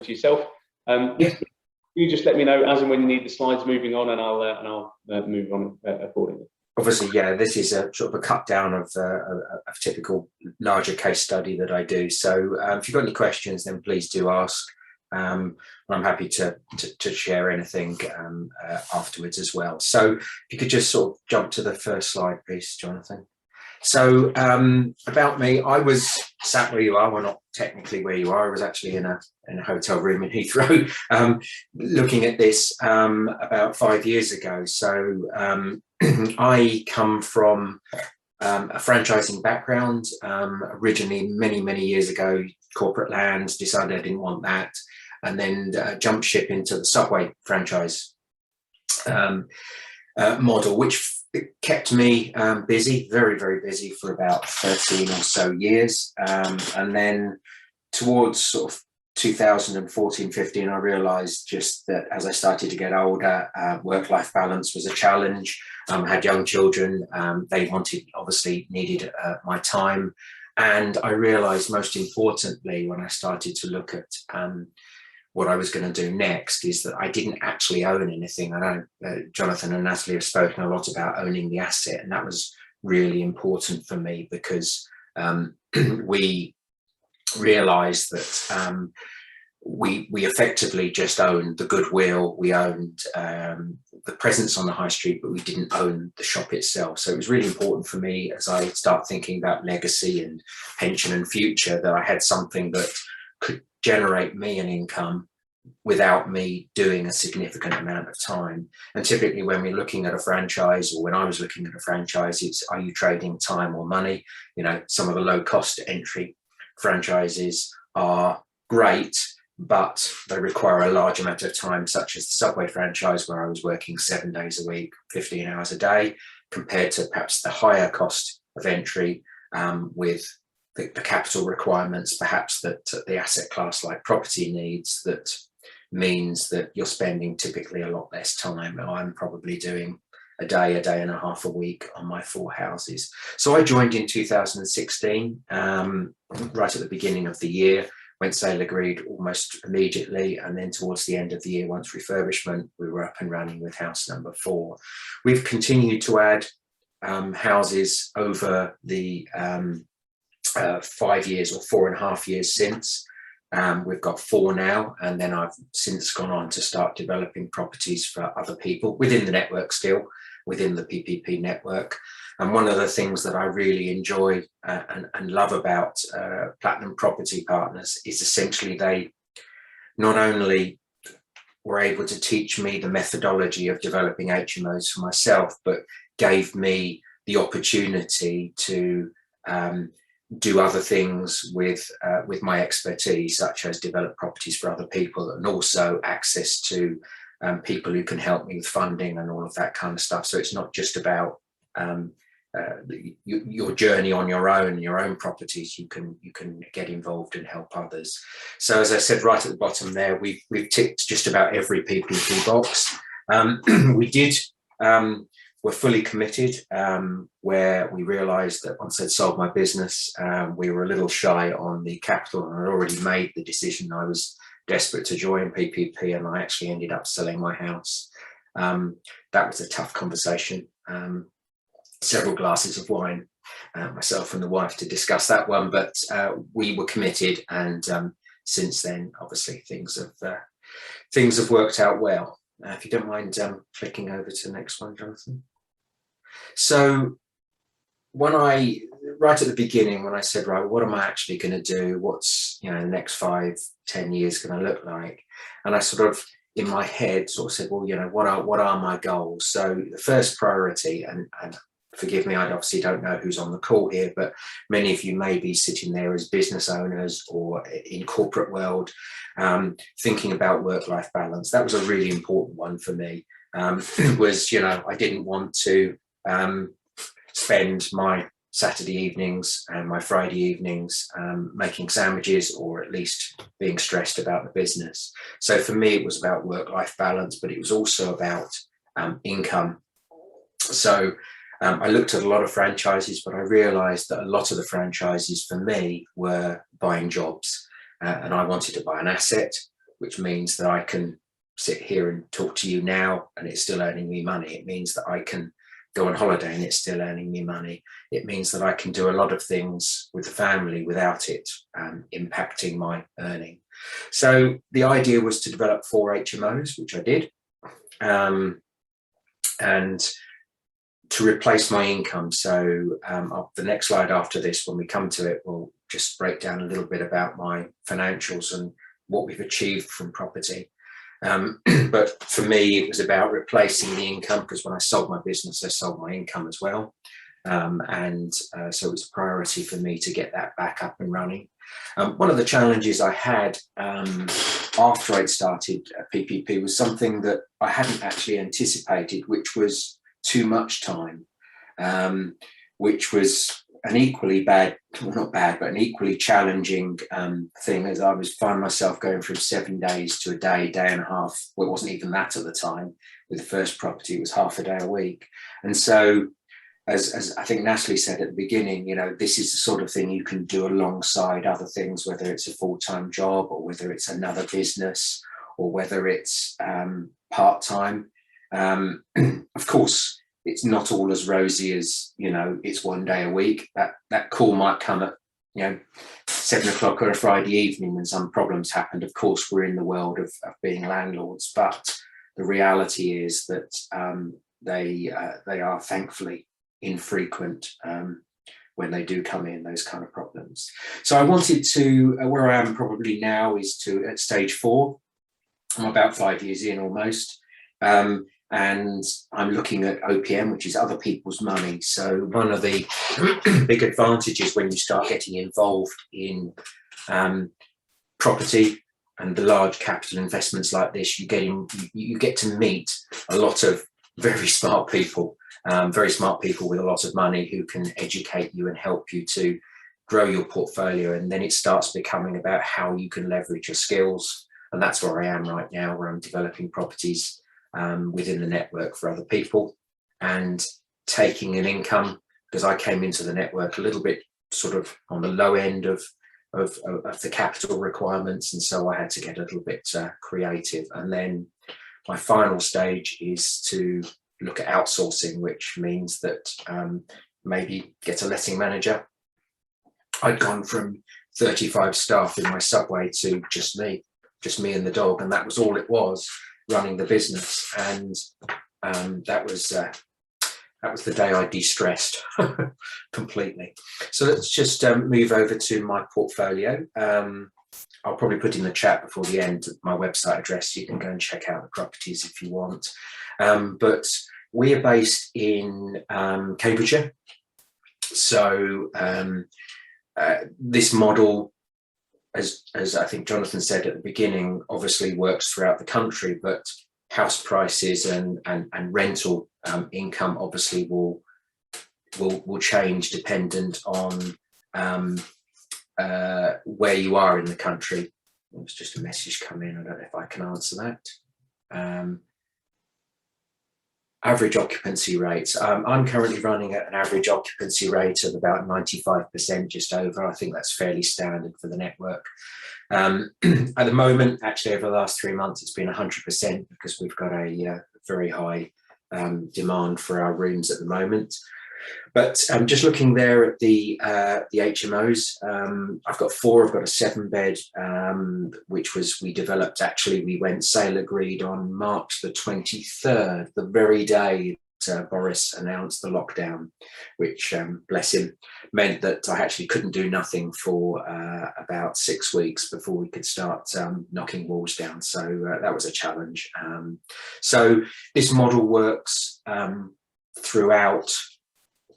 to yourself. You just let me know as and when you need the slides moving on, and I'll move on accordingly. Obviously, yeah, this is a sort of a cut down of a typical larger case study that I do. So if you've got any questions, then please do ask. I'm happy to share anything afterwards as well. So if you could just sort of jump to the first slide, please, Jonathan. So about me, I was sat where you are. Well, not technically where you are. I was actually in a hotel room in Heathrow looking at this about 5 years ago. So I come from a franchising background. Originally, many years ago, corporate land, decided I didn't want that, and then jumped ship into the Subway franchise model, which kept me busy, very busy for about 13 or so years. And then towards sort of 2014-15, I realized just that as I started to get older, work-life balance was a challenge. I had young children. They obviously needed my time. And I realized, most importantly, when I started to look at what I was going to do next, is that I didn't actually own anything. I know Jonathan and Natalie have spoken a lot about owning the asset, and that was really important for me, because we realized that we effectively just owned the goodwill, we owned the presence on the high street, but we didn't own the shop itself. So it was really important for me, as I start thinking about legacy and pension and future, that I had something that could generate me an income without me doing a significant amount of time. And typically when we're looking at a franchise, or when I was looking at a franchise, it's, are you trading time or money? You know, some of the low cost entry franchises are great, but they require a large amount of time, such as the Subway franchise, where I was working 7 days a week, 15 hours a day, compared to perhaps the higher cost of entry with the capital requirements, perhaps, that the asset class like property needs. That means that you're spending typically a lot less time. I'm probably doing a day and a half a week on my 4 houses. So I joined in 2016, right at the beginning of the year. Went sale agreed almost immediately, and then towards the end of the year, once refurbishment, we were up and running with house number 4. We've continued to add houses over the 5 years or 4.5 years since. We've got 4 now, and then I've since gone on to start developing properties for other people within the network, still within the PPP network. And one of the things that I really enjoy and love about Platinum Property Partners is essentially they not only were able to teach me the methodology of developing HMOs for myself, but gave me the opportunity to do other things with my expertise, such as develop properties for other people, and also access to people who can help me with funding and all of that kind of stuff. So it's not just about your journey on your own properties. You can get involved and help others. So as I said right at the bottom there, we've ticked just about every PPP box. We're fully committed, where we realised that once I'd sold my business, we were a little shy on the capital, and I'd already made the decision. I was desperate to join PPP, and I actually ended up selling my house. That was a tough conversation. Several glasses of wine, myself and the wife, to discuss that one, but we were committed, and since then, obviously, things have worked out well. If you don't mind clicking over to the next one, Jonathan. So right at the beginning, when I said, right, what am I actually going to do? What's, the next 5-10 years going to look like? And I sort of, in my head, sort of said, well, what are my goals? So the first priority, and forgive me, I obviously don't know who's on the call here, but many of you may be sitting there as business owners or in corporate world, thinking about work-life balance. That was a really important one for me. Was, I didn't want to spend my Saturday evenings and my Friday evenings making sandwiches, or at least being stressed about the business. So for me, it was about work-life balance, but it was also about income. So I looked at a lot of franchises, but I realized that a lot of the franchises for me were buying jobs, and I wanted to buy an asset which means that I can sit here and talk to you now and it's still earning me money. It means that I can go on holiday and it's still earning me money. It means that I can do a lot of things with the family without it impacting my earning. So the idea was to develop 4 HMOs, which I did, and to replace my income. So the next slide after this, when we come to it, we'll just break down a little bit about my financials and what we've achieved from property. But for me, it was about replacing the income, because when I sold my business, I sold my income as well. So it was a priority for me to get that back up and running. One of the challenges I had after I'd started PPP was something that I hadn't actually anticipated, which was too much time, which was an equally bad, well, not bad, but an equally challenging thing, as I was finding myself going from 7 days to a day, day and a half. Well, it wasn't even that at the time. With the first property, it was half a day a week. And so, as I think Natalie said at the beginning, you know, this is the sort of thing you can do alongside other things, whether it's a full-time job or whether it's another business or whether it's part-time. Of course, it's not all as rosy as, you know, it's 1 day a week. That call might come at, you know, 7 o'clock on a Friday evening when some problems happened. Of course, we're in the world of being landlords, but the reality is that they are thankfully infrequent when they do come in, those kind of problems. So I wanted to, where I am probably now is to at stage 4. I'm about 5 years in almost. And I'm looking at OPM, which is other people's money. So one of the big advantages when you start getting involved in property and the large capital investments like this, you get to meet a lot of very smart people with a lot of money who can educate you and help you to grow your portfolio. And then it starts becoming about how you can leverage your skills. And that's where I am right now, where I'm developing properties within the network for other people and taking an income, because I came into the network a little bit sort of on the low end of the capital requirements, and so I had to get a little bit creative. And then my final stage is to look at outsourcing, which means that maybe get a letting manager. I'd gone from 35 staff in my subway to just me and the dog, and that was all it was, running the business. And that was the day I de-stressed completely. So let's just move over to my portfolio. I'll probably put in the chat before the end my website address. You can go and check out the properties if you want. But we are based in Cambridgeshire. So this model, as I think Jonathan said at the beginning, obviously works throughout the country, but house prices and rental income obviously will change dependent on where you are in the country. There was just a message come in. I don't know if I can answer that. Average occupancy rates. I'm currently running at an average occupancy rate of about 95%, just over. I think that's fairly standard for the network. At the moment, actually, over the last 3 months, it's been 100% because we've got a very high demand for our rooms at the moment. But just looking there at the HMOs, I've got 4. I've got a 7-bed, which we developed. Actually, we went sale agreed on March the 23rd, the very day Boris announced the lockdown, which, bless him, meant that I actually couldn't do nothing for about 6 weeks before we could start knocking walls down. So that was a challenge. So this model works throughout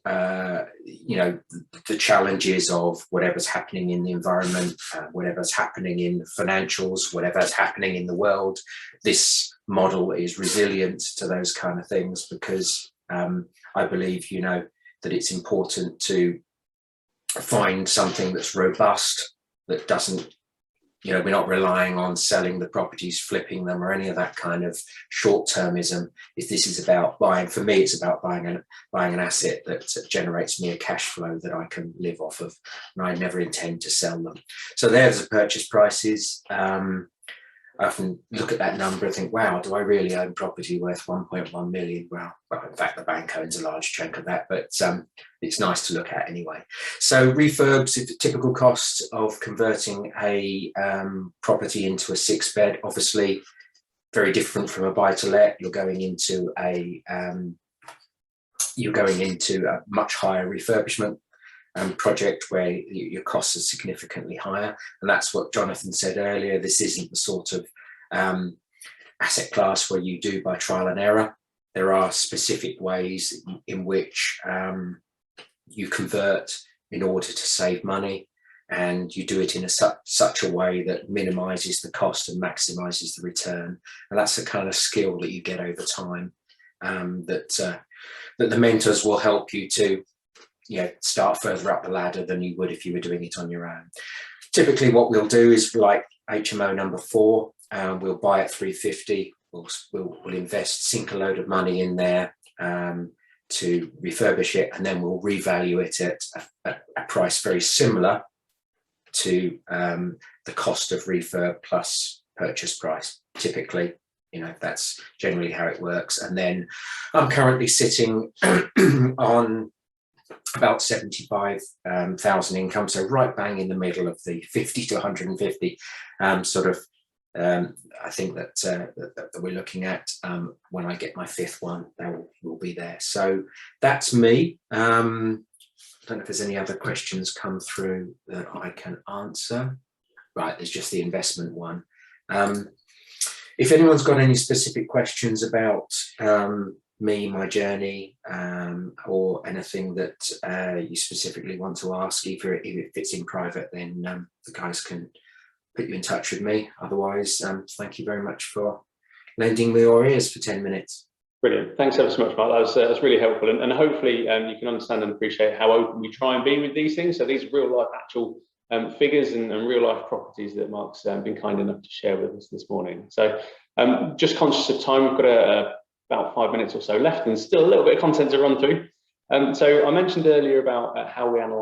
the challenges of whatever's happening in the environment, whatever's happening in financials, whatever's happening in the world. This model is resilient to those kind of things because I believe, that it's important to find something that's robust, that doesn't, we're not relying on selling the properties, flipping them, or any of that kind of short-termism. If this is about buying, for me, it's about buying an asset that generates me a cash flow that I can live off of, and I never intend to sell them. So there's the purchase prices. I often look at that number and think, wow, do I really own property worth 1.1 million? Well, in fact, the bank owns a large chunk of that, but it's nice to look at anyway. So refurbs, the typical cost of converting a property into a 6-bed, obviously very different from a buy-to-let. You're going into a much higher refurbishment project where your costs are significantly higher, and that's what Jonathan said earlier. This isn't the sort of asset class where you do by trial and error. There are specific ways in which you convert in order to save money, and you do it in such a way that minimizes the cost and maximizes the return. And that's the kind of skill that you get over time, that the mentors will help you to start further up the ladder than you would if you were doing it on your own. Typically what we'll do is, like HMO number 4, we'll buy at 350, we'll invest, sink a load of money in there to refurbish it, and then we'll revalue it at a price very similar to the cost of refurb plus purchase price. Typically, that's generally how it works. And then I'm currently sitting on about 75,000 income, so right bang in the middle of the 50 to 150 sort of. I think that we're looking at when I get my 5th one, that will be there. So that's me. I don't know if there's any other questions come through that I can answer. Right, there's just the investment one. If anyone's got any specific questions about me, my journey, or anything that you specifically want to ask, either if it's in private, then the guys can put you in touch with me. Otherwise, thank you very much for lending me your ears for 10 minutes. Brilliant. Thanks ever so much, Mark. That's really helpful. And hopefully you can understand and appreciate how open we try and be with these things. So these are real life actual figures and real life properties that Mark's been kind enough to share with us this morning. So just conscious of time, we've got about 5 minutes or so left and still a little bit of content to run through. So I mentioned earlier about how we analyse